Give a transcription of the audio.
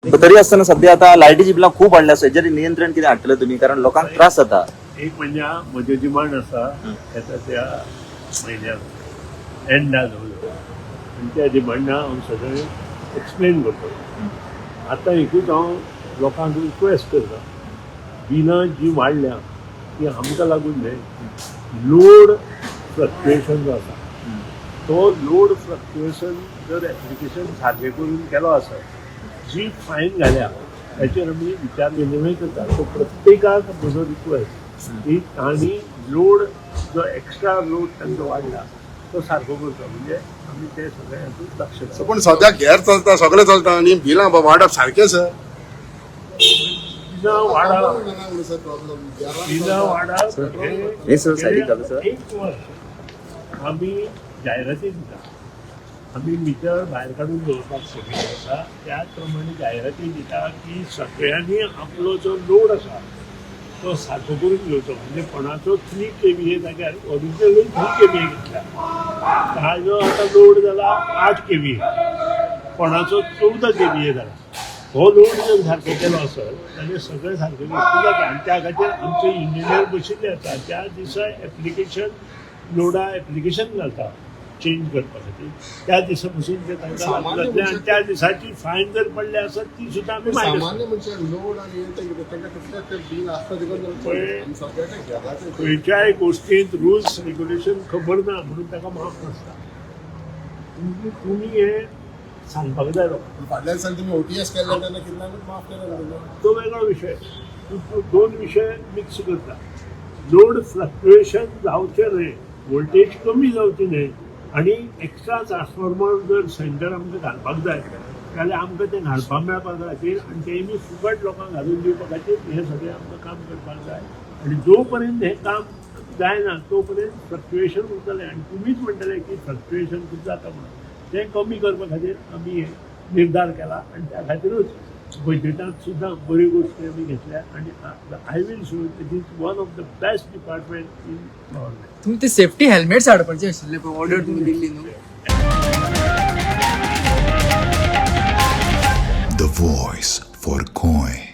पण तरी असताना सध्या आता लायटीची बिलां खूप वाडल्या हेजेर नियंत्रण कितें हाडटले तुम्ही कारण लोकांक त्रास जाता. एक म्हयन्या म्हजें डिमांड आसा येता त्या म्हयन्याक एंडा जावन आनी त्या डिमांडा हांव सगळें एक्सप्लेन करतलो. आतां एकूच हांव लोकांक रिक्वेस्ट करता, बिलां जी वाडल्या ती आमकां लागून न्हय, लोड फ्लक्च्युएशन जो आसा तो लोड फ्लक्च्युएशन जर एप्लिकेशन सारकें करून केलो आसत, जी फायन घाल्या ताचेर आमी विचार विनिमय करता. सो प्रत्येकाक म्हजो रिक्वेस्ट की तांणी लोड जो एक्स्ट्रा लोड तांचो वाडला तो सारको करचो, म्हणजे आमी ते सगळे हातूंत लक्ष घालता. पण सद्याक घेर चलता, सगळें चलता आनी बिलां वाडप सारकें सर. बिलां वाडप हे सर सायडीक घालू सर. एक वर्ष आमी जायराती दिता, आमी मिटर भायर काडून दवरपाक सगळें आसा, त्याच प्रमाणे जायराती दिता की सगळ्यांनी आपलो जो लोड आसा तो सारको करून घेवचो. म्हणजे कोणाचो 3 KVA जाग्यार ओरिजिनली 3 KVA घेतला, ताजो आतां लोड जाला 8 KVA, कोणाचो 14 KVA जाला. हो लोड जर सारको केलो आसत जाल्यार सगळें सारकें जाता. आनी त्या खातीर आमचे इंजिनियर बशिल्ले आसा, त्या दिसा एप्लिकेशन लोडा एप्लिकेशन घालता चेंज करपा खातीर. त्या दिसा पसून ते तांकां लागले आनी त्या दिसाची फायन जर पडले आसत ती सुद्दां आमी सामान्य मनशाक लोड आनी तांकां कसलें बील आसता देखून खंयच्याय गोश्टींत रुल्स रेग्युलेशन खबर ना म्हणून ताका माफ नासता. तुमी हे सांगपाक जाय लोकांक. फाटल्या दिसांनी तुमी OTS केल्ले तेन्ना कितल्यांक माफ केलें तो वेगळो विशय. दोन विशय मिक्स करता. लोड फ्लक्च्युएशन जावचें न्हय, वोल्टेज कमी जावची न्हय, आनी एक्स्ट्रा ट्रान्सफॉर्मर जर सेंटर आमकां घालपाक जाय जाल्यार आमकां तें घालपाक मेळपा खातीर आनी तेमी फुकट लोकांक घालून दिवपा खातीर हें सगळें आमकां काम करपाक जाय. आनी जो पर्यंत हें काम जायना तो पर्यंत फ्लक्च्युएशन उरतलें. आनी तुमीच म्हणटले की फ्लक्च्युएशन खूब जाता म्हणून, तें कमी करपा खातीर आमी हे निर्धार केला आनी त्या खातीरूच बजेटांत सुद्दां बऱ्यो गोश्टी आमी घेतल्या. आनी I will show it is one of the best department in government. तुम्ही ते सेफ्टी हेल्मेट्स हाडपाचे आशिल्ले पळय, ऑर्डर तुम्ही दिल्ली न्हू. The voice for Coin.